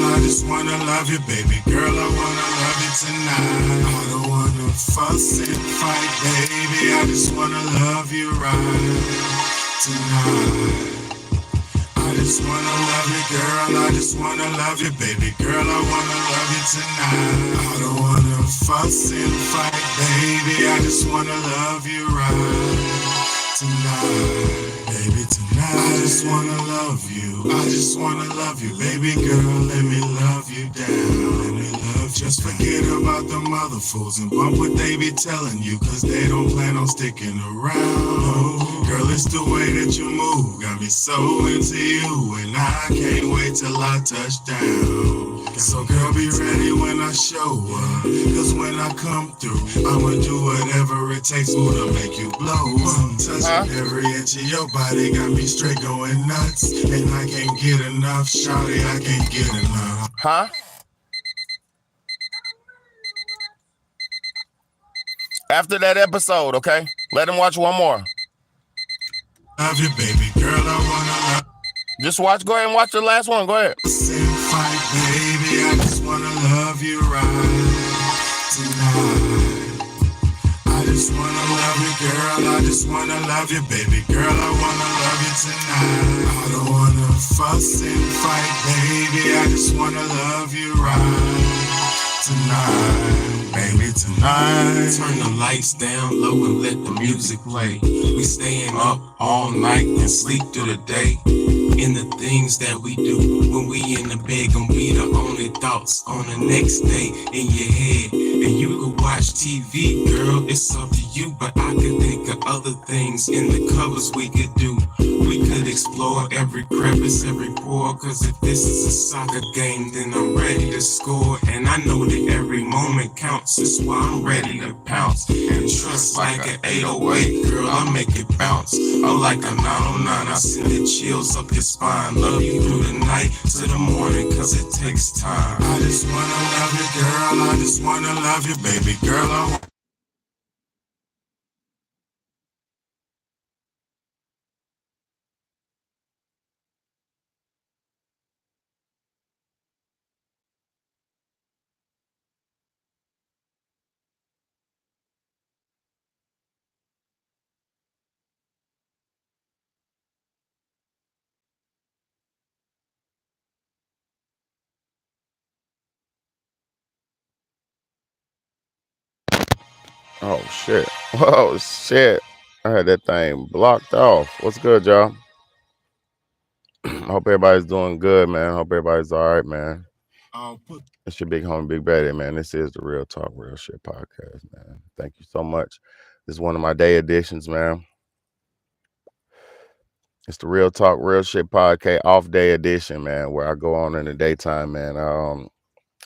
I just wanna love you, baby girl, I wanna love you tonight. I don't wanna fuss and fight, baby, I just wanna love you right tonight. I just wanna love you, girl, I just wanna love you, baby girl, I wanna love you tonight. I don't wanna fuss and fight, baby, I just wanna love you right tonight. Baby, tonight I just wanna love you. I just wanna love you, baby girl. Let me love you down. Let me love you. Just forget about the mother fools and bump what they be telling you, cause they don't plan on sticking around. No, girl, it's the way that you move. Got me so into you, and I can't wait till I touch down. So girl, be ready when I show up, cause when I come through, I'ma do whatever it takes to make you blow up. Touching every inch of your body got me straight going nuts, and I can't get enough, shawty, I can't get enough. Huh? After that episode, okay? Let him watch one more. Love you, baby girl, I wanna love. Just watch, go ahead and watch the last one, go ahead. Same fight, baby, I just wanna love you right tonight. I just wanna love you, girl, I just wanna love you, baby girl, I wanna love you tonight. I don't wanna fuss and fight, baby, I just wanna love you right tonight, baby, tonight. Turn the lights down low and let the music play. We staying up all night and sleep through the day. In the things that we do when we in the bed, gon' be the only thoughts on the next day in your head. And you could watch TV, girl, it's up to you, but I could think of other things in the covers we could do. We could explore every crevice, every pore, cause if this is a soccer game, then I'm ready to score. And I know that every moment counts, that's why I'm ready to pounce. And trust like an 808, girl, I make it bounce. I'm like a 909, I send the chills up your spine. Love you through the night to the morning, cause it takes time. I just wanna love you, girl, I just wanna love you, baby girl, I want. Oh, shit. Oh, shit. I had that thing blocked off. What's good, y'all? I hope everybody's doing good, man. I hope everybody's all right, man. It's your big homie, Big Betty, man. This is the Real Talk, Real Shit podcast, man. Thank you so much. This is one of my day editions, man. It's the Real Talk, Real Shit podcast off day edition, man, where I go on in the daytime, man.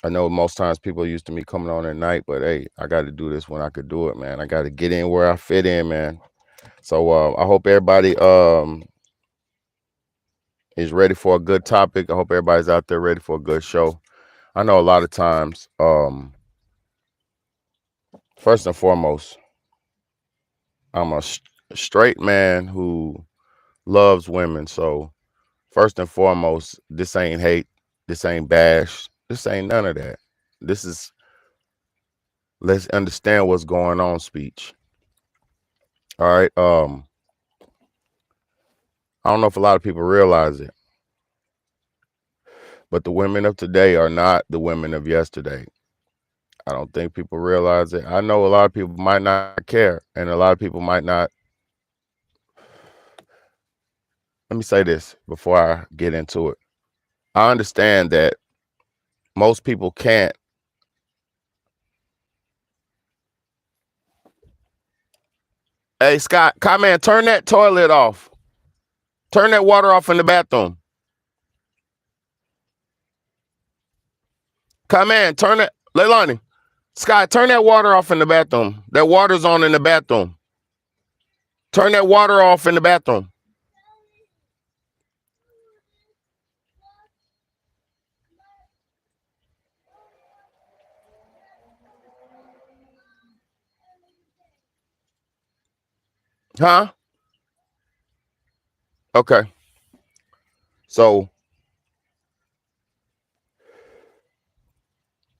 I know most times people used to me coming on at night, but hey, I got to do this when I could do it, man. I got to get in where I fit in, man. So I hope everybody is ready for a good topic. I hope everybody's out there ready for a good show. I know a lot of times, first and foremost, I'm a straight man who loves women. So first and foremost, this ain't hate, this ain't bash, this ain't none of that. This is let's understand what's going on speech. All right. I don't know if a lot of people realize it, but the women of today are not the women of yesterday. I don't think people realize it. I know a lot of people might not care, and a lot of people might not. Let me say this before I get into it. I understand that most people can't. Hey, Scott, come man, turn that toilet off. Turn that water off in the bathroom. Come in, turn it. Leilani, Scott, turn that water off in the bathroom. That water's on in the bathroom. Turn that water off in the bathroom. Huh? Okay. So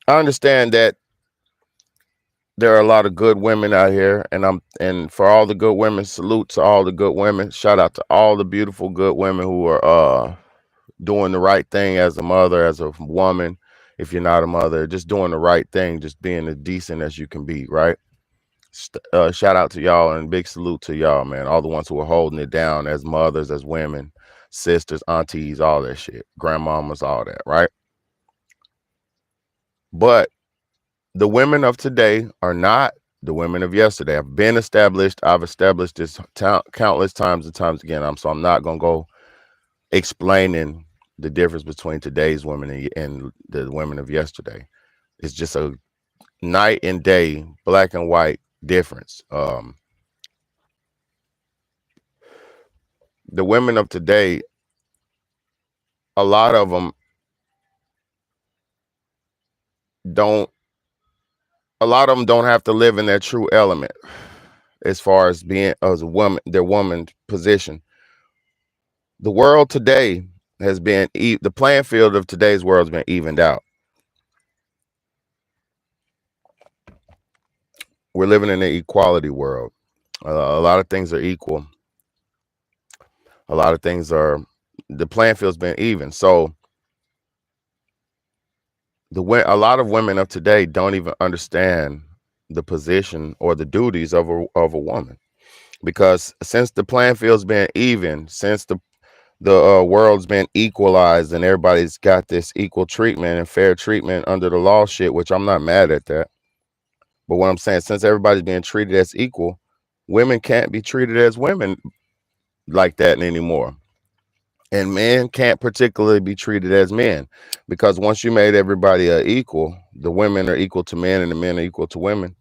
I understand that there are a lot of good women out here, and for all the good women, salute to all the good women. Shout out to all the beautiful good women who are doing the right thing as a mother, as a woman. If you're not a mother, just doing the right thing, just being as decent as you can be, right? Shout out to y'all and big salute to y'all, man. All the ones who are holding it down as mothers, as women, sisters, aunties, all that shit, grandmamas, all that, right? But the women of today are not the women of yesterday. I've been established. I've established this countless times and times again. I'm not gonna go explaining the difference between today's women and the women of yesterday. It's just a night and day, black and white difference. The women of today, a lot of them don't. A lot of them don't have to live in their true element as far as being as a woman, their woman position. The world today has been the playing field of today's world has been evened out. We're living in an equality world. A lot of things are equal. A lot of things are, the playing field's been even. So a lot of women of today don't even understand the position or the duties of a woman, because since the playing field's been even, since the world's been equalized and everybody's got this equal treatment and fair treatment under the law shit, which I'm not mad at that. But what I'm saying, since everybody's being treated as equal, women can't be treated as women like that anymore. And men can't particularly be treated as men, because once you made everybody equal, the women are equal to men and the men are equal to women,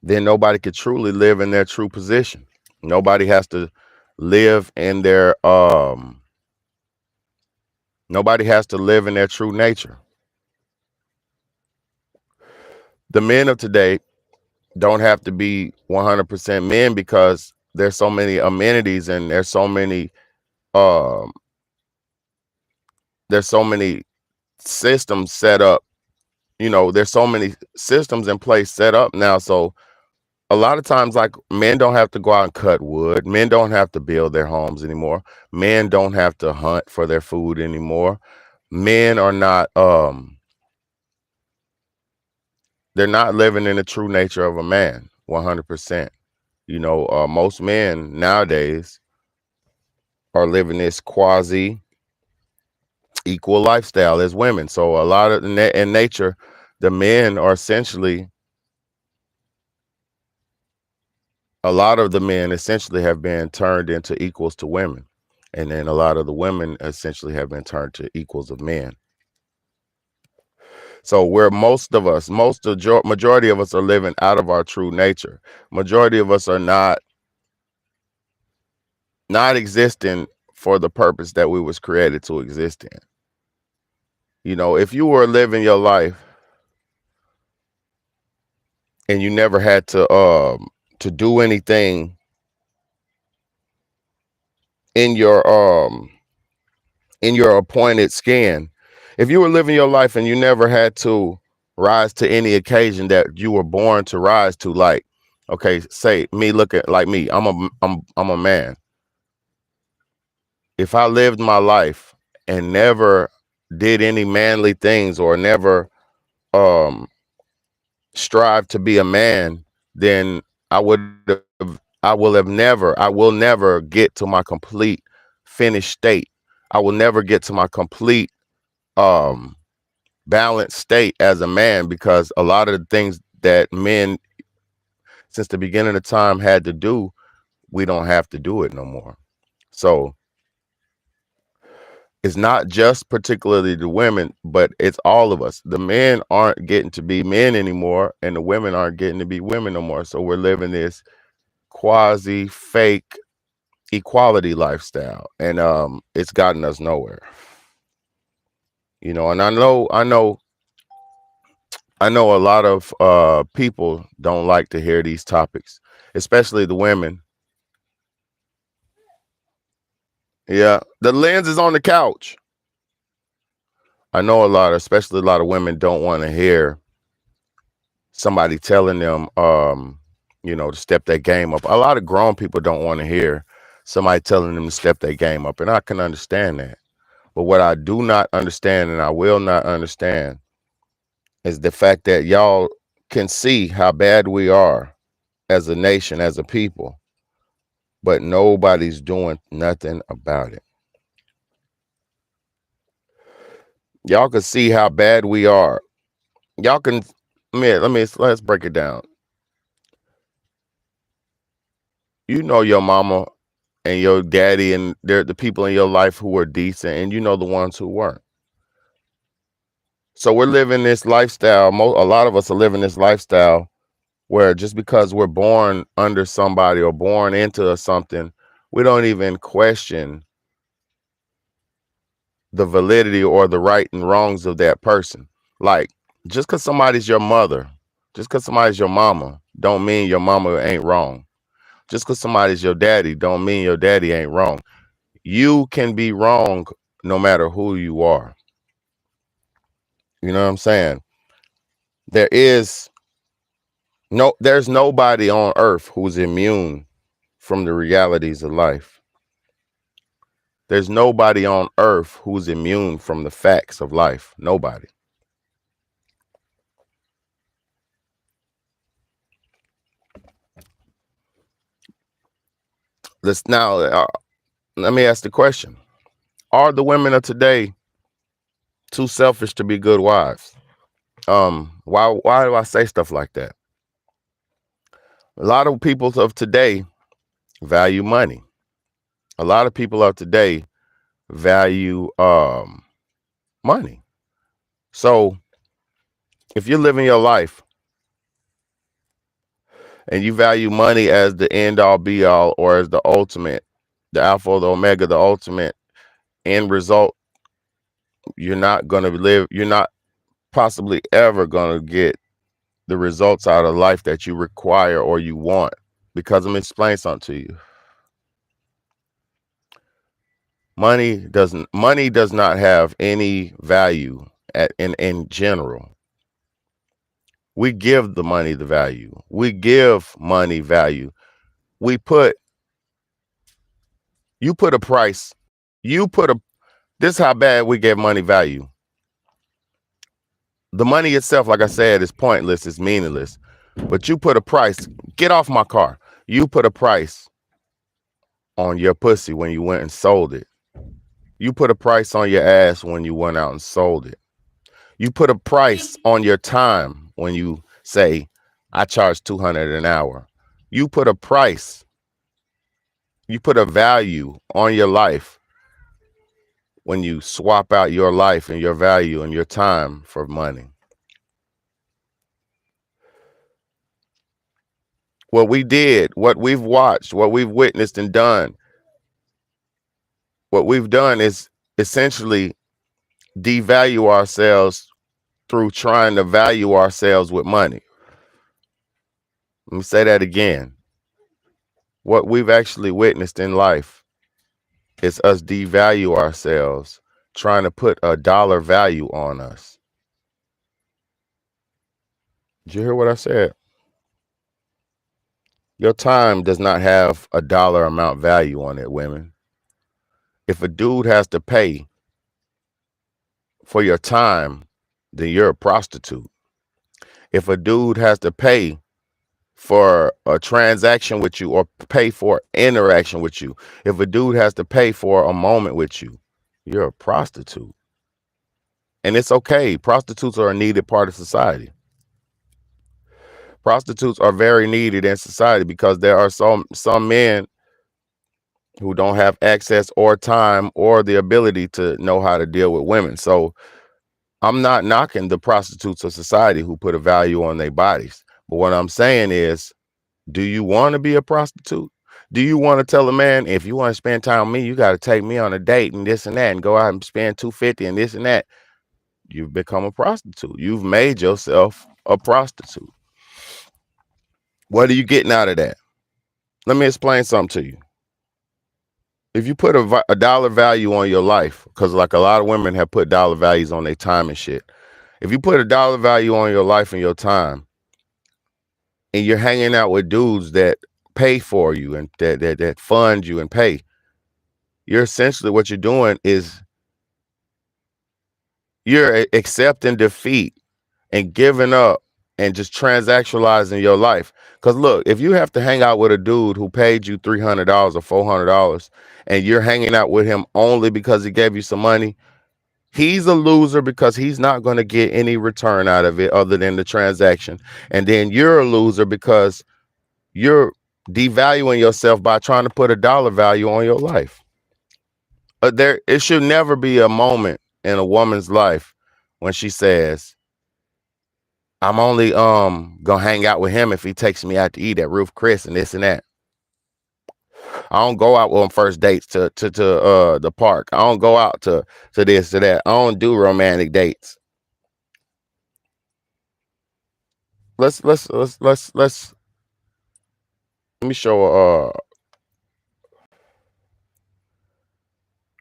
then nobody could truly live in their true position. Nobody has to live in their nobody has to live in their true nature. The men of today don't have to be 100% men, because there's so many amenities and there's so many systems set up. There's so many systems in place set up now. So a lot of times, like, men don't have to go out and cut wood. Men don't have to build their homes anymore. Men don't have to hunt for their food anymore. Men are not they're not living in the true nature of a man 100%. Most men nowadays are living this quasi equal lifestyle as women. So a lot of in nature, the men are essentially, a lot of the men essentially have been turned into equals to women. And then a lot of the women essentially have been turned to equals of men. So where majority of us are living out of our true nature. Majority of us are not existing for the purpose that we was created to exist in. If you were living your life and you never had to do anything in your appointed skin, if you were living your life and you never had to rise to any occasion that you were born to rise to, like, okay, say me, look at like me, I'm a man. If I lived my life and never did any manly things or never strive to be a man, then I will never get to my complete finished state. I will never get to my complete balanced state as a man, because a lot of the things that men since the beginning of time had to do, we don't have to do it no more. So it's not just particularly the women, but it's all of us. The men aren't getting to be men anymore, and the women aren't getting to be women no more. So we're living this quasi fake equality lifestyle, and it's gotten us nowhere. And I know a lot of people don't like to hear these topics, especially the women. Yeah, the lens is on the couch. I know especially a lot of women don't want to hear somebody telling them, to step their game up. A lot of grown people don't want to hear somebody telling them to step their game up. And I can understand that. But what I do not understand and I will not understand is the fact that y'all can see how bad we are as a nation, as a people, but nobody's doing nothing about it. Y'all can see how bad we are. Y'all can, let's break it down. You know your mama and your daddy and they're the people in your life who were decent, and you know the ones who weren't. So we're living this lifestyle. A lot of us are living this lifestyle where just because we're born under somebody or born into something, we don't even question the validity or the right and wrongs of that person. Like, just because somebody's your mother, just because somebody's your mama, don't mean your mama ain't wrong. Just because somebody's your daddy, don't mean your daddy ain't wrong. You can be wrong no matter who you are. You know what I'm saying? There's nobody on earth who's immune from the realities of life. There's nobody on earth who's immune from the facts of life. Nobody. Let me ask the question. Are the women of today too selfish to be good wives? Why do I say stuff like that? A lot of people of today value money. A lot of people of today value money. So if you're living your life and you value money as the end all be all, or as the ultimate, the alpha or the omega, the ultimate end result, you're not possibly ever going to get the results out of life that you require or you want. Because I'm going to explain something to you. Money does not have any value in general. We give the money the value. We give money value. You put a price. This is how bad we give money value. The money itself, like I said, is pointless, it's meaningless. But you put a price. Get off my car. You put a price on your pussy when you went and sold it. You put a price on your ass when you went out and sold it. You put a price on your time when you say, I charge $200 an hour. You put a price. You put a value on your life when you swap out your life and your value and your time for money. What we did, what we've watched, what we've witnessed and done, what we've done is essentially devalue ourselves through trying to value ourselves with money. Let me say that again. What we've actually witnessed in life is us devalue ourselves, trying to put a dollar value on us. Did you hear what I said? Your time does not have a dollar amount value on it, women. If a dude has to pay for your time, then you're a prostitute. If a dude has to pay for a transaction with you or pay for interaction with you, if a dude has to pay for a moment with you, you're a prostitute. And it's okay. Prostitutes are a needed part of society. Prostitutes are very needed in society because there are some men who don't have access or time or the ability to know how to deal with women. So I'm not knocking the prostitutes of society who put a value on their bodies. But what I'm saying is, do you want to be a prostitute? Do you want to tell a man, if you want to spend time with me, you got to take me on a date and this and that and go out and spend $250 and this and that? You've become a prostitute. You've made yourself a prostitute. What are you getting out of that? Let me explain something to you. if you put a dollar value on your life, because like a lot of women have put dollar values on their time and shit. If you put a dollar value on your life and your time, and you're hanging out with dudes that pay for you and that fund you and pay, you're essentially, what you're doing is you're accepting defeat and giving up and just transactionalizing your life. Because look, if you have to hang out with a dude who paid you $300 or $400 and you're hanging out with him only because he gave you some money, he's a loser because he's not going to get any return out of it other than the transaction. And then you're a loser because you're devaluing yourself by trying to put a dollar value on your life. It should never be a moment in a woman's life when she says, I'm only gonna hang out with him if he takes me out to eat at Ruth Chris and this and that. I don't go out on first dates to the park. I don't go out to this, to that. I don't do romantic dates. Let's let me show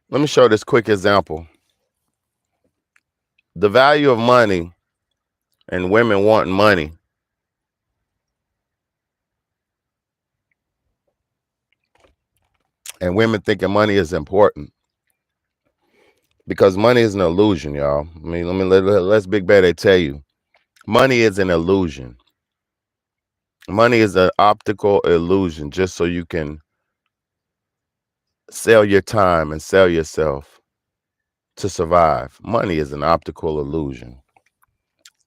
let me show this quick example. The value of money and women wanting money. And women thinking money is important. Because money is an illusion, y'all. I mean, let's Big Bad tell you. Money is an illusion. Money is an optical illusion just so you can sell your time and sell yourself to survive. Money is an optical illusion.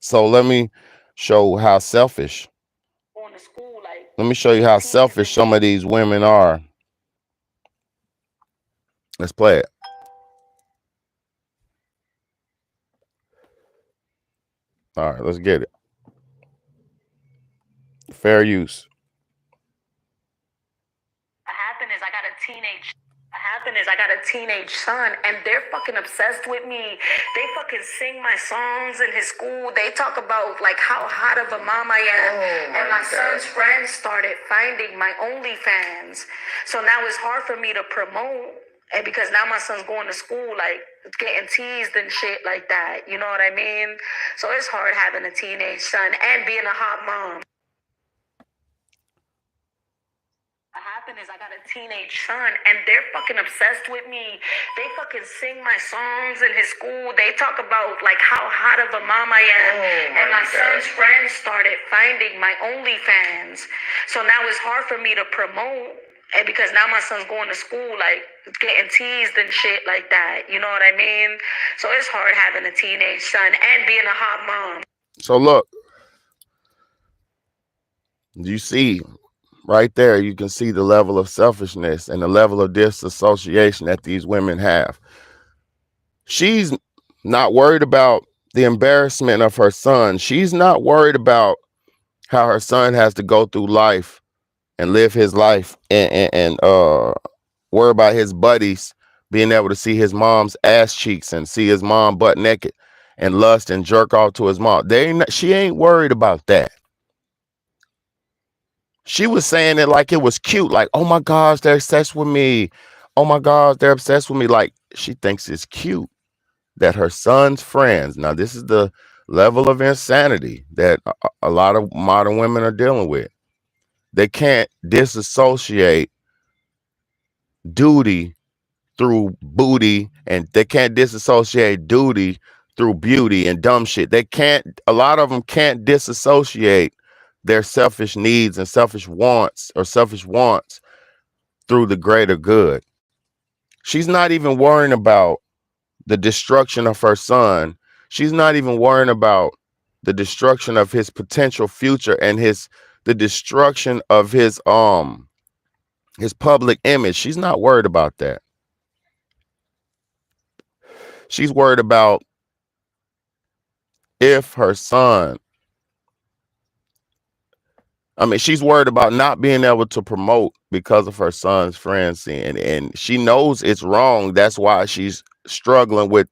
So let me show how selfish. Let me show you how selfish some of these women are. Let's play it. All right, let's get it. Fair use. What happened is I got a teenage son, and they're fucking obsessed with me. They fucking sing my songs in his school. They talk about like how hot of a mom I am. And my son's friends started finding my OnlyFans. So now it's hard for me to promote. And because now my son's going to school, like getting teased and shit like that. You know what I mean? So it's hard having a teenage son and being a hot mom. What happened is I got a teenage son, and they're fucking obsessed with me. They fucking sing my songs in his school. They talk about like how hot of a mom I am. And my son's friends started finding my OnlyFans. So now it's hard for me to promote. And because now my son's going to school, like getting teased and shit like that. You know what I mean? So it's hard having a teenage son and being a hot mom. So look, you see right there, you can see the level of selfishness and the level of disassociation that these women have. She's not worried about the embarrassment of her son. She's not worried about how her son has to go through life and live his life and worry about his buddies being able to see his mom's ass cheeks and see his mom butt naked and lust and jerk off to his mom. She ain't worried about that. She was saying it like it was cute, like, oh my gosh, they're obsessed with me. Oh my gosh, they're obsessed with me. Like, she thinks it's cute that her son's friends, now this is the level of insanity that a lot of modern women are dealing with. They can't disassociate duty through booty, and they can't disassociate duty through beauty and dumb shit. A lot of them can't disassociate their selfish needs and selfish wants through the greater good. She's not even worrying about the destruction of her son. She's not even worrying about the destruction of his potential future and the destruction of his public image. She's not worried about that. She's worried about if her son, she's worried about not being able to promote because of her son's friends, and she knows it's wrong. That's why she's struggling with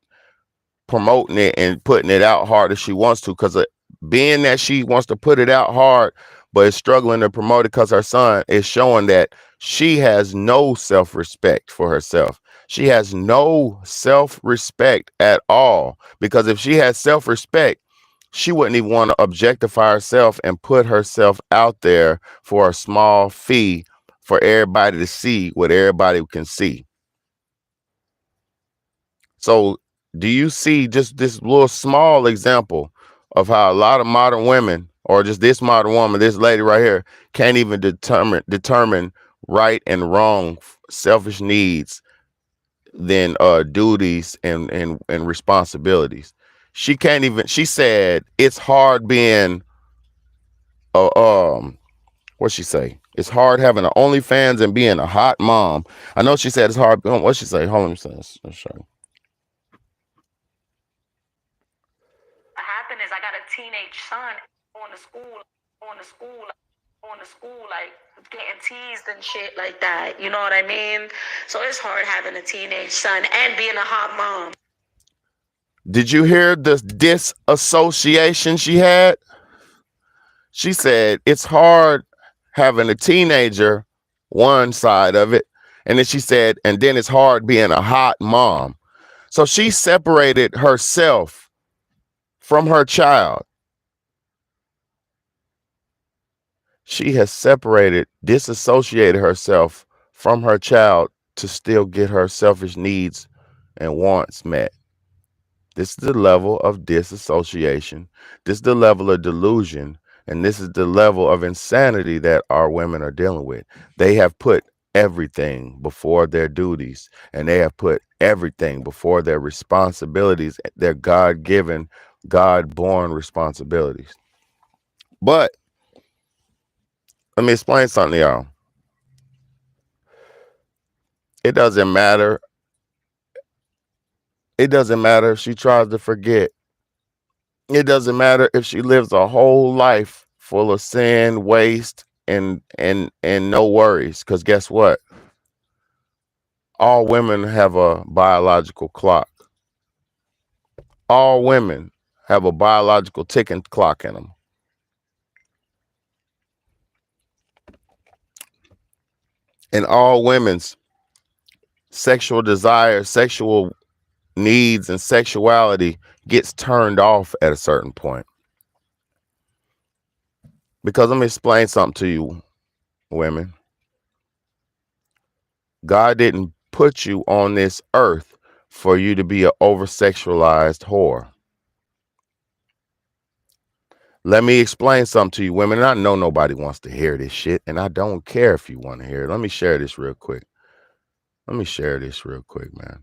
promoting it and putting it out hard as she wants to, because being that she wants to put it out hard but is struggling to promote it because her son is showing that she has no self-respect for herself. She has no self-respect at all, because if she had self-respect, she wouldn't even want to objectify herself and put herself out there for a small fee for everybody to see what everybody can see. So do you see just this little small example of how a lot of modern women, or just this modern woman, this lady right here, can't even determine right and wrong, selfish needs, than duties and responsibilities. She can't even. She said it's hard being what she say? It's hard having an OnlyFans and being a hot mom. I know she said it's hard. What she say? Hold on, let's show you. What happened is I got a teenage son going to school, like getting teased and shit like that. You know what I mean? So it's hard having a teenage son and being a hot mom. Did you hear the disassociation she had? She said it's hard having a teenager, one side of it, and then she said, and then it's hard being a hot mom. So she separated herself from her child. She has disassociated herself from her child to still get her selfish needs and wants met. This is the level of disassociation. This is the level of delusion. And this is the level of insanity that our women are dealing with. They have put everything before their duties, and they have put everything before their responsibilities, their God-given, God-born responsibilities. But let me explain something to y'all. It doesn't matter. It doesn't matter if she tries to forget. It doesn't matter if she lives a whole life full of sin, waste, and no worries. Because guess what? All women have a biological clock. All women have a biological ticking clock in them. And all women's sexual desire, sexual needs, and sexuality gets turned off at a certain point. Because let me explain something to you, women. God didn't put you on this earth for you to be an over-sexualized whore. Let me explain something to you, women. And I know nobody wants to hear this shit, and I don't care if you want to hear it. Let me share this real quick. Man.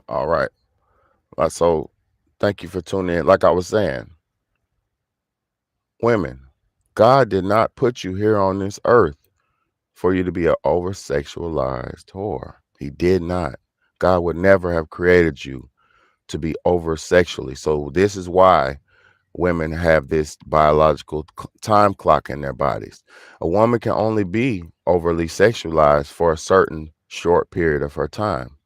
All right. So thank you for tuning in. Like I was saying, women, God did not put you here on this earth for you to be an over-sexualized whore. He did not. God would never have created you to be over-sexually. So this is why women have this biological time clock in their bodies. A woman can only be overly sexualized for a certain short period of her time,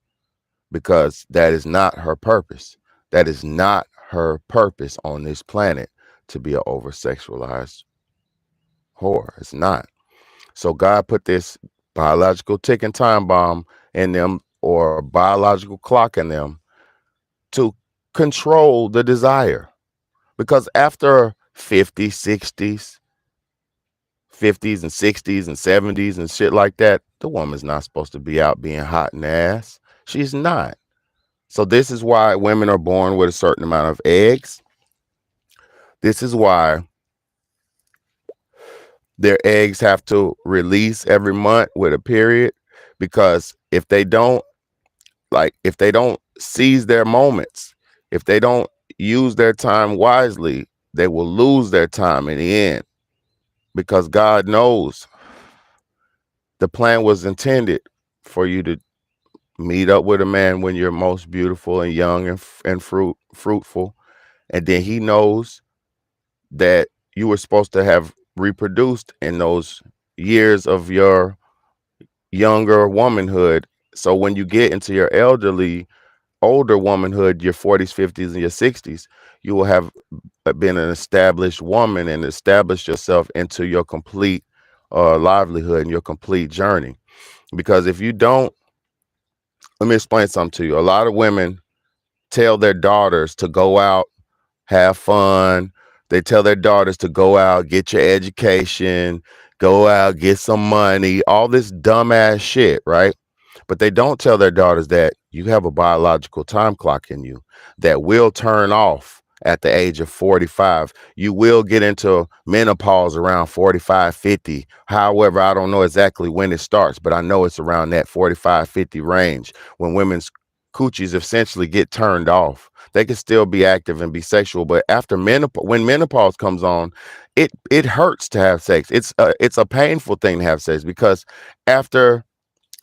because that is not her purpose. That is not her purpose on this planet, to be an over-sexualized whore. It's not. So God put this biological ticking time bomb in them, or a biological clock in them, to control the desire. Because after 50s, 60s, 50s and 60s and 70s and shit like that, the woman's not supposed to be out being hot in the ass. She's not. So this is why women are born with a certain amount of eggs. This is why their eggs have to release every month with a period, because if they don't seize their moments, if they don't use their time wisely, they will lose their time in the end, because God knows the plan was intended for you to meet up with a man when you're most beautiful and young and fruitful. And then he knows that you were supposed to have reproduced in those years of your younger womanhood So when you get into your older womanhood, your 40s, 50s, and your 60s, you will have been an established woman and established yourself into your complete livelihood and your complete journey. Because if you don't, let me explain something to you. A lot of women tell their daughters to go out, have fun. They tell their daughters to go out, get your education, go out, get some money, all this dumbass shit, right? But they don't tell their daughters that you have a biological time clock in you that will turn off at the age of 45. You will get into menopause around 45, 50. However, I don't know exactly when it starts, but I know it's around that 45, 50 range when women's coochies essentially get turned off. They can still be active and be sexual, but after when menopause comes on, it hurts to have sex. It's a painful thing to have sex because after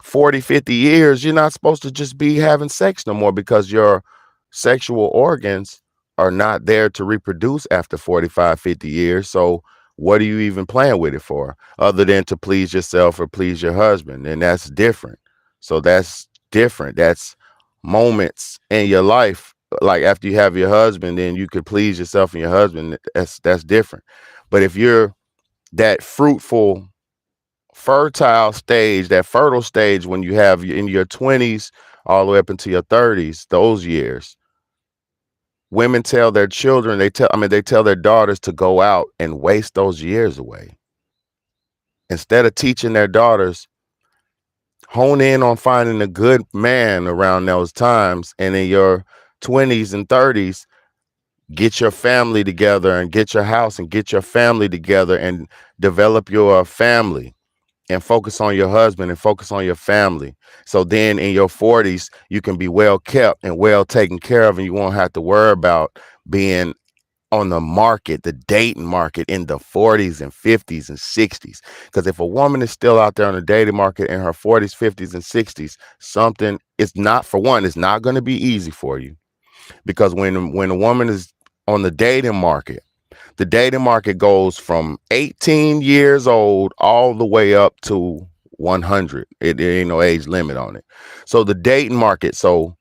40, 50 years, you're not supposed to just be having sex no more because your sexual organs are not there to reproduce after 45, 50 years. So what are you even playing with it for other than to please yourself or please your husband? And that's different. So that's different. That's moments in your life. Like after you have your husband, then you could please yourself and your husband. That's different. But if you're that fruitful, fertile stage, that fertile stage when you have in your 20s all the way up into your 30s, those years, women tell their children, they tell their daughters to go out and waste those years away. Instead of teaching their daughters, hone in on finding a good man around those times, and in your 20s and 30s, get your family together and get your house and get your family together and develop your family and focus on your husband and focus on your family. So then in your 40s, you can be well kept and well taken care of, and you won't have to worry about being on the market, the dating market in the 40s and 50s and 60s. Because if a woman is still out there on the dating market in her 40s, 50s, and 60s, something, it's not, for one, it's not going to be easy for you. Because when a woman is on the dating market goes from 18 years old all the way up to 100. There ain't no age limit on it. So the dating market. So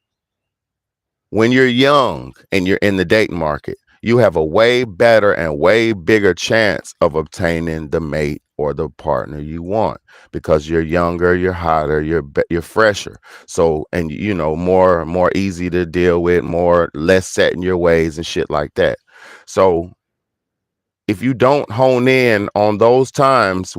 when you're young and you're in the dating market, you have a way better and way bigger chance of obtaining the mate or the partner you want because you're younger, you're hotter, you're fresher. So, and you know, more easy to deal with, less set in your ways and shit like that. So if you don't hone in on those times,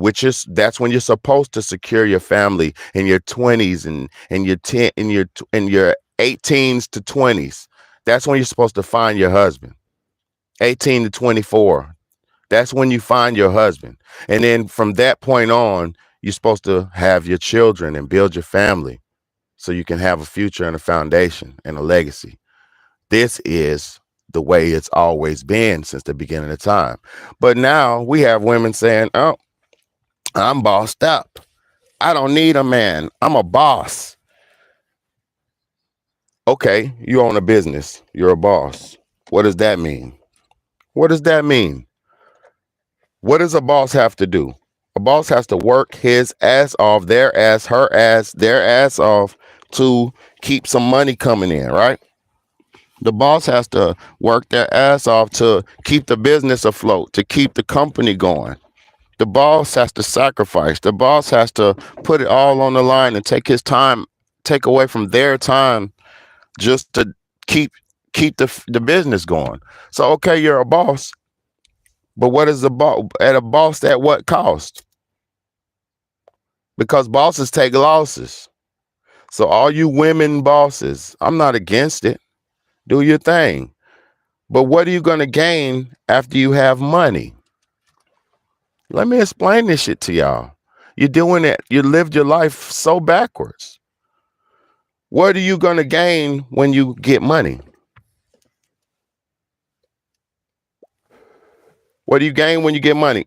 that's when you're supposed to secure your family in your 20s and your 18s to 20s. That's when you're supposed to find your husband. 18 to 24. That's when you find your husband. And then from that point on, you're supposed to have your children and build your family so you can have a future and a foundation and a legacy. This is the way it's always been since the beginning of time. But now we have women saying, oh, I'm bossed up. I don't need a man. I'm a boss. Okay, you own a business. You're a boss. What does that mean? What does that mean? What does a boss have to do? A boss has to work his ass off, their ass, her ass, their ass off to keep some money coming in, right? The boss has to work their ass off to keep the business afloat, to keep the company going. The boss has to sacrifice. The boss has to put it all on the line and take his time, take away from their time just to keep the business going. So, okay, you're a boss, but what is a boss at what cost? Because bosses take losses. So all you women bosses, I'm not against it. Do your thing. But what are you going to gain after you have money? Let me explain this shit to y'all. You're doing it. You lived your life so backwards. What are you going to gain when you get money? What do you gain when you get money?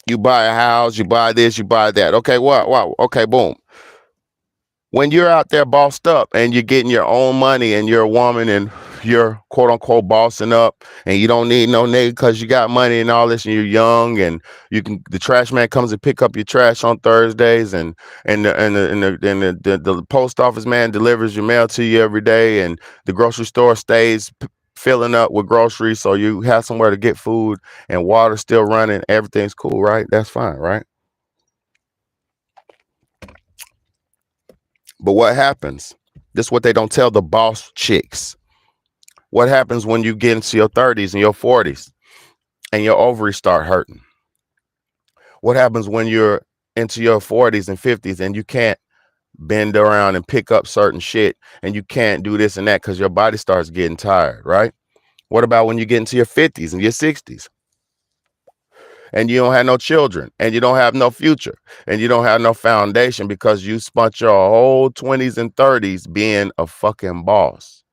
You buy a house, you buy this, you buy that. Okay, what? Okay, boom. When you're out there bossed up and you're getting your own money and you're a woman and you're quote unquote bossing up and you don't need no nigga because you got money and all this and you're young and the trash man comes and pick up your trash on Thursdays and the post office man delivers your mail to you every day and the grocery store stays filling up with groceries so you have somewhere to get food and water still running. Everything's cool, right? That's fine, right? But what happens? This is what they don't tell the boss chicks. What happens when you get into your 30s and your 40s and your ovaries start hurting? What happens when you're into your 40s and 50s and you can't bend around and pick up certain shit and you can't do this and that because your body starts getting tired, right? What about when you get into your 50s and your 60s and you don't have no children and you don't have no future and you don't have no foundation because you spent your whole 20s and 30s being a fucking boss?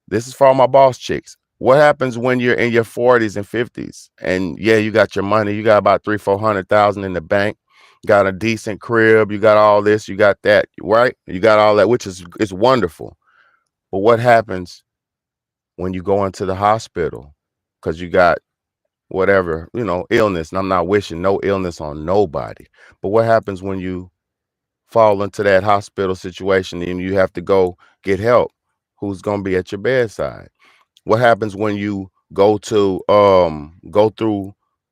This is for all my boss chicks. What happens when you're in your 40s and 50s and yeah, you got your money, you got about 300,000-400,000 in the bank, got a decent crib, you got all this, you got that, right? You got all that, which is it's wonderful. But what happens when you go into the hospital because you got whatever, illness? And I'm not wishing no illness on nobody. But what happens when you fall into that hospital situation and you have to go get help? Who's going to be at your bedside? What happens when you go through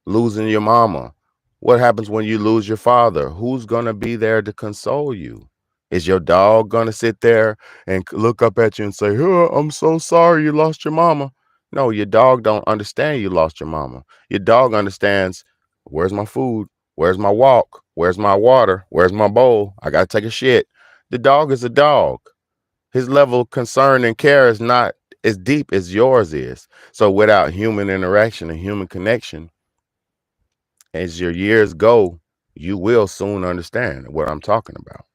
losing your mama? What happens when you lose your father? Who's going to be there to console you? Is your dog going to sit there and look up at you and say, oh, I'm so sorry you lost your mama? No, your dog don't understand you lost your mama. Your dog understands, where's my food? Where's my walk? Where's my water? Where's my bowl? I got to take a shit. The dog is a dog. His level of concern and care is not as deep as yours is. So without human interaction and human connection, as your years go, you will soon understand what I'm talking about.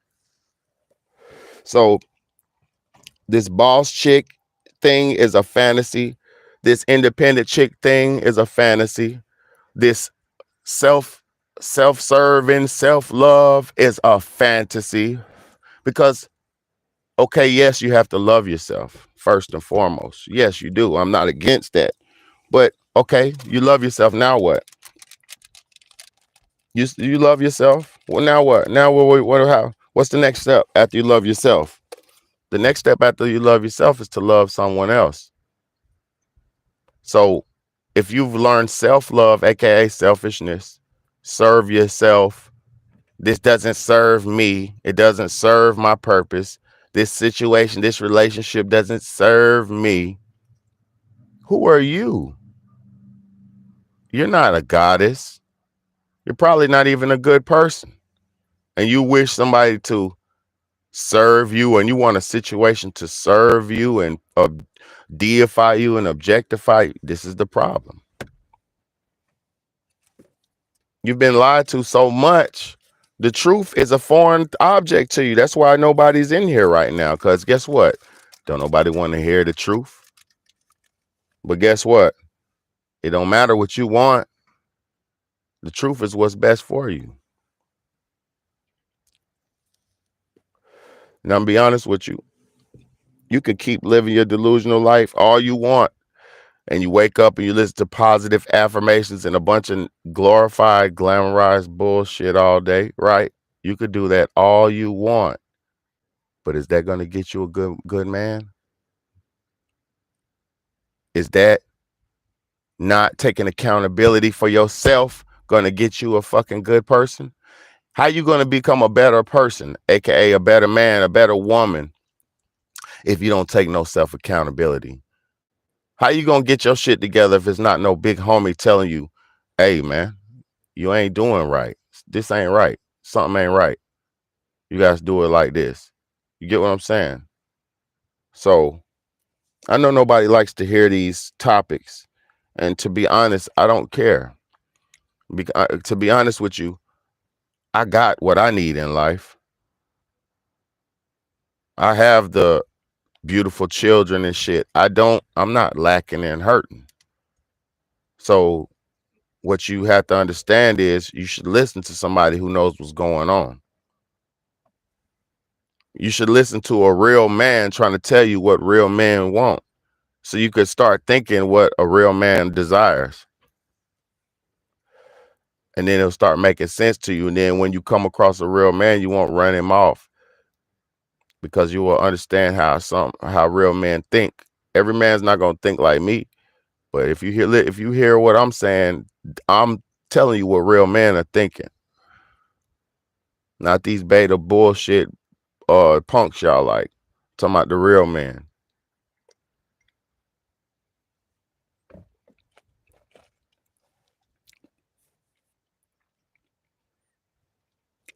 So this boss chick thing is a fantasy. This independent chick thing is a fantasy. This self-serving, self-love is a fantasy because okay, yes, you have to love yourself first and foremost. Yes, you do. I'm not against that. But okay, you love yourself. Now what? You love yourself. Well, now what? Now what's the next step after you love yourself? The next step after you love yourself is to love someone else. So if you've learned self-love, aka selfishness, serve yourself. This doesn't serve me. It doesn't serve my purpose. This situation, this relationship doesn't serve me. Who are you? You're not a goddess. You're probably not even a good person. And you wish somebody to serve you and you want a situation to serve you and deify you and objectify you. This is the problem. You've been lied to so much. The truth is a foreign object to you. That's why nobody's in here right now. Because guess what? Don't nobody want to hear the truth. But guess what? It don't matter what you want. The truth is what's best for you. Now, I'm be honest with you. You could keep living your delusional life all you want. And you wake up and you listen to positive affirmations and a bunch of glorified, glamorized bullshit all day, right? You could do that all you want. But is that going to get you a good man? Is that not taking accountability for yourself going to get you a fucking good person? How you going to become a better person, aka a better man, a better woman, if you don't take no self-accountability? How you going to get your shit together if it's not no big homie telling you, hey, man, you ain't doing right. This ain't right. Something ain't right. You guys do it like this. You get what I'm saying? So I know nobody likes to hear these topics. And to be honest, I don't care. To be honest with you, I got what I need in life. I have the beautiful children and shit. I'm not lacking and hurting. So what you have to understand is you should listen to somebody who knows what's going on. You should listen to a real man trying to tell you what real men want. so you could start thinking what a real man desires. And then it'll start making sense to you. And then when you come across a real man, you won't run him off, because you will understand how real men think. Every man's not gonna think like me, but if you hear what I'm saying, I'm telling you what real men are thinking, not these beta bullshit punks y'all like. I'm talking about the real man.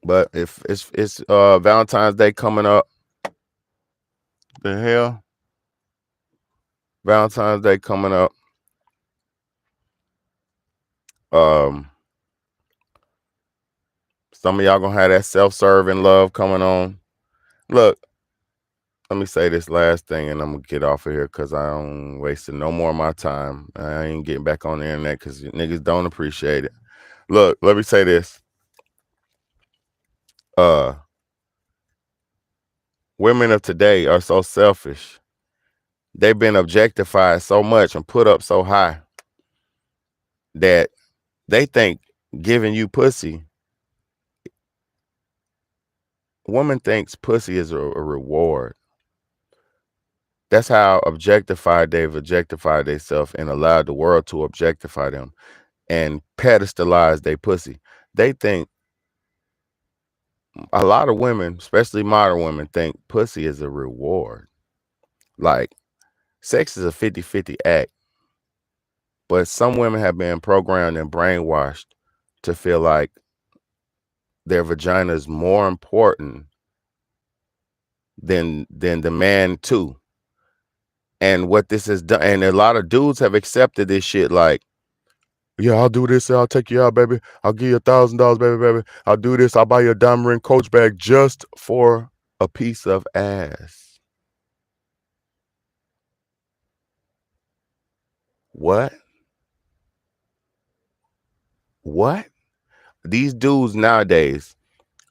But if it's Valentine's Day coming up, the hell, Valentine's Day coming up. Some of y'all gonna have that self-serving love coming on. Look, let me say this last thing, and I'm gonna get off of here because I don't wasting no more of my time. I ain't getting back on the internet because niggas don't appreciate it. Look, let me say this. Women of today are so selfish. They've been objectified so much and put up so high that they think giving you pussy, woman thinks pussy is a reward. That's how objectified they've objectified themselves and allowed the world to objectify them and pedestalize their pussy. They think, a lot of women, especially modern women, think pussy is a reward. Like, sex is a 50-50 act. But some women have been programmed and brainwashed to feel like their vagina is more important than the man too. And what this has done, and a lot of dudes have accepted this shit, like, yeah, I'll do this, I'll take you out, baby. I'll give you $1,000, baby. I'll do this, I'll buy you a diamond ring Coach bag just for a piece of ass. What? These dudes nowadays,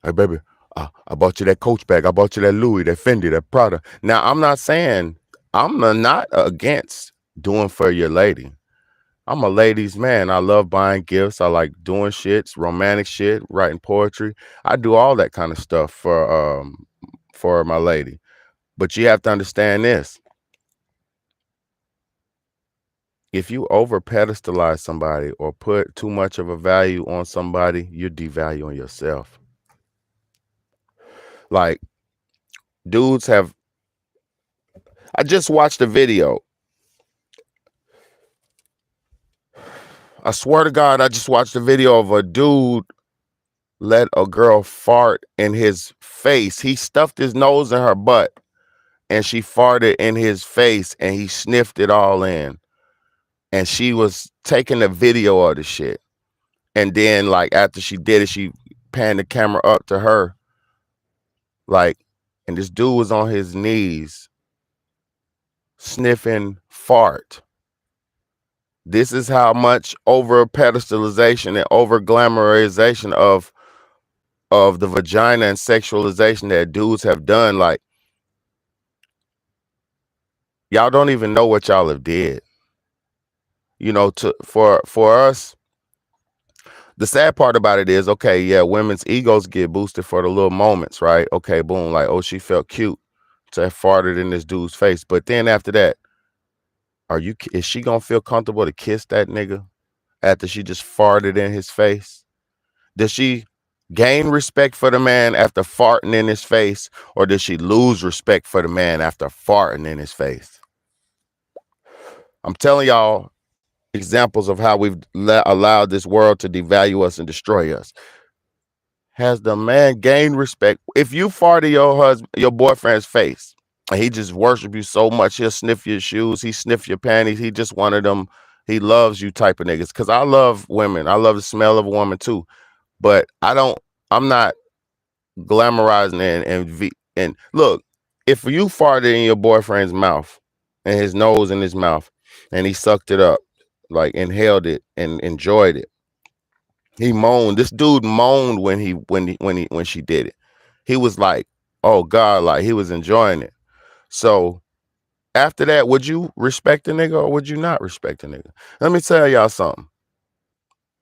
hey, baby, I bought you that Coach bag, I bought you that Louis, that Fendi, that Prada. Now, I'm not saying, I'm not against doing for your lady. I'm a ladies' man. I love buying gifts. I like doing shit, romantic shit, writing poetry. I do all that kind of stuff for my lady. But you have to understand this. If you over pedestalize somebody or put too much of a value on somebody, you're devaluing yourself. Like, dudes have, I just watched a video. I swear to God, I just watched a video of a dude let a girl fart in his face. He stuffed his nose in her butt and she farted in his face and he sniffed it all in. And she was taking a video of the shit. And then, like, after she did it, she panned the camera up to her. Like, and this dude was on his knees sniffing fart. This is how much over pedestalization and over glamorization of the vagina and sexualization that dudes have done. Like, y'all don't even know what y'all have did. You know, for us, the sad part about it is, okay, yeah, women's egos get boosted for the little moments, right? Okay, boom, like, oh, she felt cute to have farted in this dude's face. But then after that, is she gonna feel comfortable to kiss that nigga after she just farted in his face? Does she gain respect for the man after farting in his face, or does she lose respect for the man after farting in his face? I'm telling y'all examples of how we've allowed this world to devalue us and destroy us. Has the man gained respect? If you fart in your boyfriend's face, and he just worship you so much, he'll sniff your shoes, he sniff your panties, he just one of them, he loves you type of niggas. Because I love women. I love the smell of a woman too. But I'm not glamorizing and look, if you farted in your boyfriend's mouth and his nose in his mouth and he sucked it up, like inhaled it and enjoyed it, he moaned. This dude moaned when she did it. He was like, oh God, like he was enjoying it. So After that, would you respect a nigga or would you not respect a nigga? Let me tell y'all something.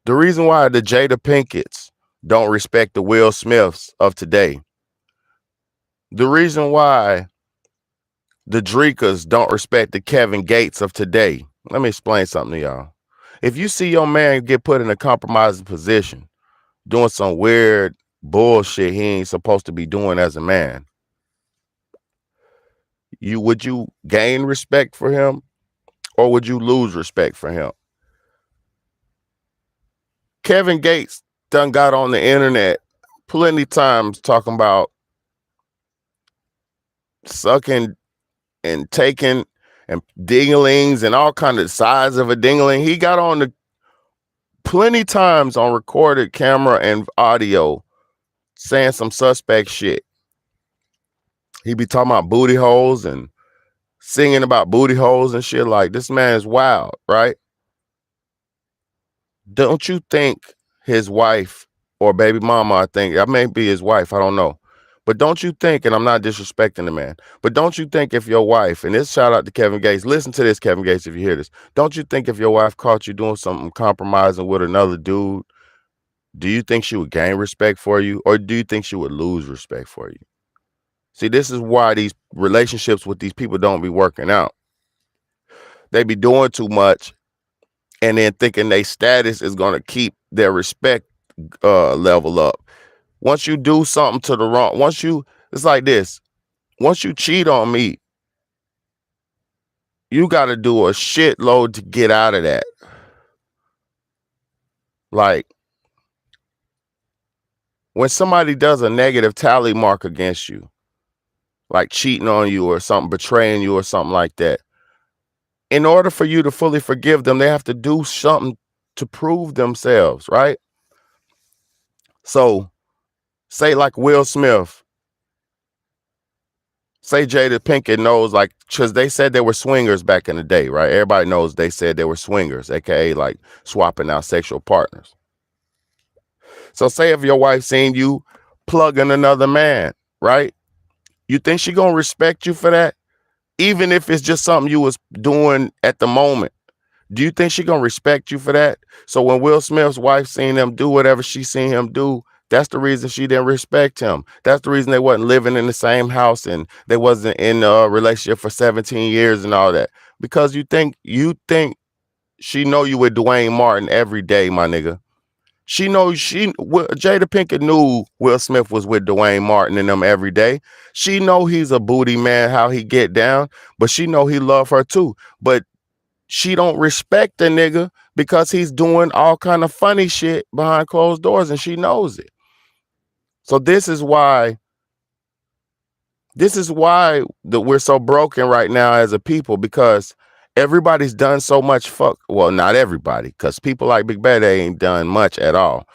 The reason why the Jada Pinkett's don't respect the Will Smiths of today, the reason why the Drekas don't respect the Kevin Gates of today, let me explain something to y'all. If you see your man get put in a compromising position, doing some weird bullshit he ain't supposed to be doing as a man, would you gain respect for him or would you lose respect for him? Kevin Gates done got on the internet plenty times talking about sucking and taking and dinglings and all kind of size of a dingling. He got on the plenty times on recorded camera and audio saying some suspect shit. He be talking about booty holes and singing about booty holes and shit. Like, this man is wild, right? Don't you think his wife or baby mama, I think, that may be his wife, I don't know. But don't you think, and I'm not disrespecting the man, but don't you think if your wife, and this shout out to Kevin Gates, listen to this, Kevin Gates, if you hear this, don't you think if your wife caught you doing something compromising with another dude, do you think she would gain respect for you or do you think she would lose respect for you? See, this is why these relationships with these people don't be working out. They be doing too much and then thinking their status is going to keep their respect level up. Once you do something to the wrong, it's like this. Once you cheat on me, you got to do a shitload to get out of that. Like, when somebody does a negative tally mark against you, like cheating on you or something, betraying you or something like that, in order for you to fully forgive them, they have to do something to prove themselves, right? So, say like Will Smith, say Jada Pinkett knows, like, because they said they were swingers back in the day, right? Everybody knows they said they were swingers, aka like swapping out sexual partners. So say if your wife seen you plugging another man, right? You think she gonna respect you for that? Even if it's just something you was doing at the moment. Do you think she gonna respect you for that? So when Will Smith's wife seen him do whatever she seen him do, that's the reason she didn't respect him. That's the reason they wasn't living in the same house and they wasn't in a relationship for 17 years and all that. Because you think she know you with Dwayne Martin every day, my nigga. Jada Pinkett knew Will Smith was with Dwayne Martin and them every day. She know he's a booty man, how he get down, but she know he love her too. But she don't respect the nigga because he's doing all kind of funny shit behind closed doors and she knows it. So this is why that we're so broken right now as a people, because everybody's done so much well, not everybody, because people like Big Bad ain't done much at all.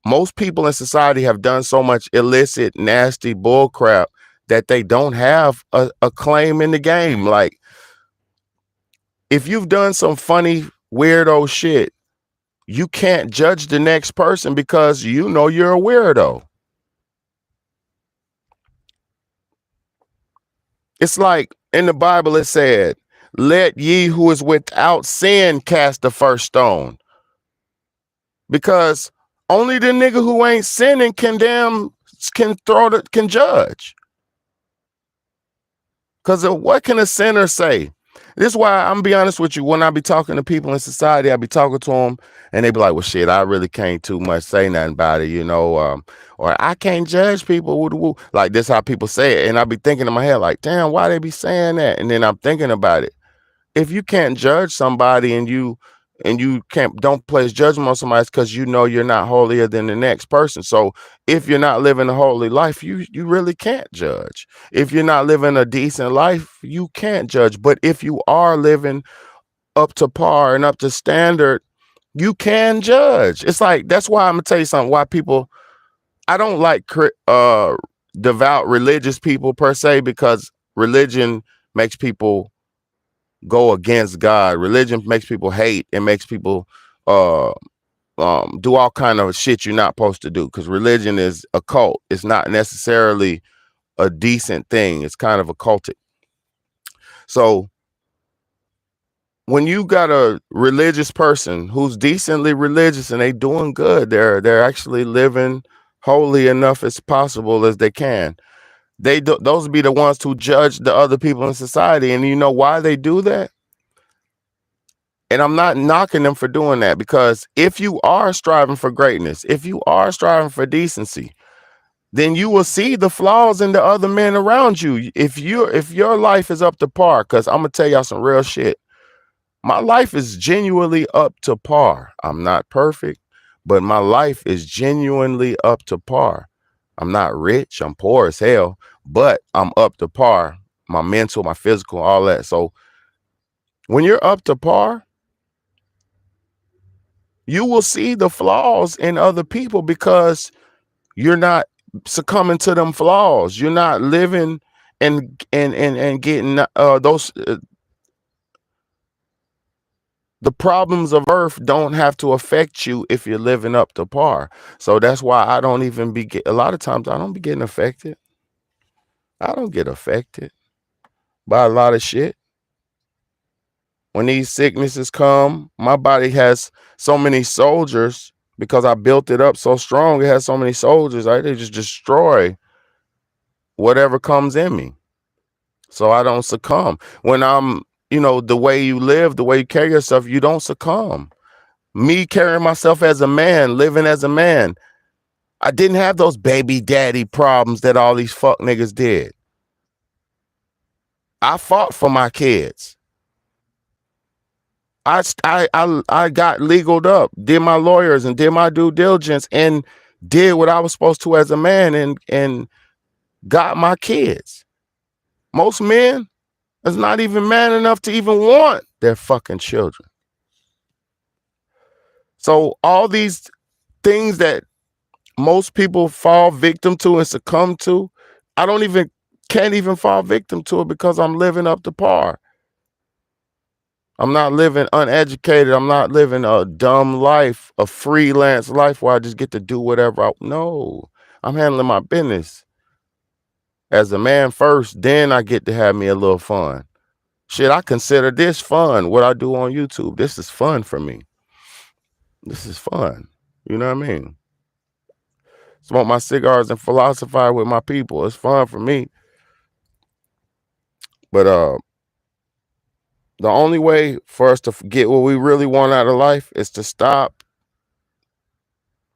Most people in society have done so much illicit, nasty bullcrap that they don't have a claim in the game. Like, if you've done some funny, weirdo shit, you can't judge the next person because you know you're a weirdo. It's like in the Bible it said, let ye who is without sin cast the first stone. Because only the nigga who ain't sinning can judge. Because what can a sinner say? This is why I'm be honest with you. When I be talking to people in society, I be talking to them and they be like, well, shit, I really can't too much say nothing about it, you know, or I can't judge people. Woo-woo. Like, this how people say it. And I be thinking in my head, like, damn, why they be saying that? And then I'm thinking about it. If you can't judge somebody and you don't place judgment on somebody, it's because you know you're not holier than the next person. So if you're not living a holy life, you really can't judge. If you're not living a decent life, you can't judge. But if you are living up to par and up to standard, you can judge. It's like, that's why I'm gonna tell you something. Why I don't like devout religious people per se, because religion makes people go against God. Religion makes people hate and makes people do all kind of shit you're not supposed to do, because religion is a cult. It's not necessarily a decent thing. It's kind of occultic. So when you got a religious person who's decently religious and they doing good, they're actually living holy enough as possible as they can. Those be the ones who judge the other people in society. And you know why they do that? And I'm not knocking them for doing that, because if you are striving for greatness, if you are striving for decency, then you will see the flaws in the other men around you. If your life is up to par, because I'm gonna tell y'all some real shit. My life is genuinely up to par. I'm not perfect, but my life is genuinely up to par. I'm not rich, I'm poor as hell, but I'm up to par. My mental, my physical, all that. So when you're up to par, you will see the flaws in other people because you're not succumbing to them flaws. You're not living and getting those the problems of earth don't have to affect you if you're living up to par. So that's why I don't even a lot of times I don't be getting affected. I don't get affected by a lot of shit. When these sicknesses come, my body has so many soldiers because I built it up so strong. It has so many soldiers. They just destroy whatever comes in me. So I don't succumb. When I'm, the way you live, the way you carry yourself, you don't succumb. Me carrying myself as a man, living as a man, I didn't have those baby daddy problems that all these fuck niggas did. I fought for my kids. I got legaled up, did my lawyers and did my due diligence and did what I was supposed to as a man and got my kids. Most men is not even man enough to even want their fucking children. So all these things that most people fall victim to and succumb to, I can't even fall victim to it because I'm living up to par. I'm not living uneducated. I'm not living a dumb life, a freelance life where I just get to do whatever No, I'm handling my business as a man first. Then I get to have me a little fun. Shit, I consider this fun. What I do on YouTube, this is fun for me. This is fun. You know what I mean? Smoke my cigars and philosophize with my people. It's fun for me. But the only way for us to get what we really want out of life is to stop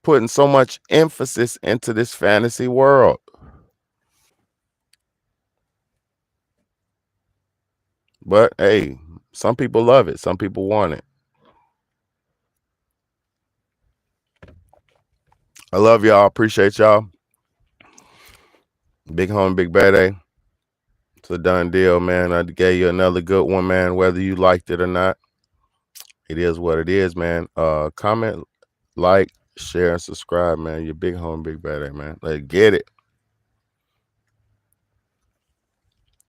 putting so much emphasis into this fantasy world. But hey, some people love it. Some people want it. I love y'all. Appreciate y'all. Big Homie, Big Bad A. It's a done deal, man. I gave you another good one, man. Whether you liked it or not, it is what it is, man. Comment, like, share, and subscribe, man. Your Big Homie, Big Bad A, man. Let's get it.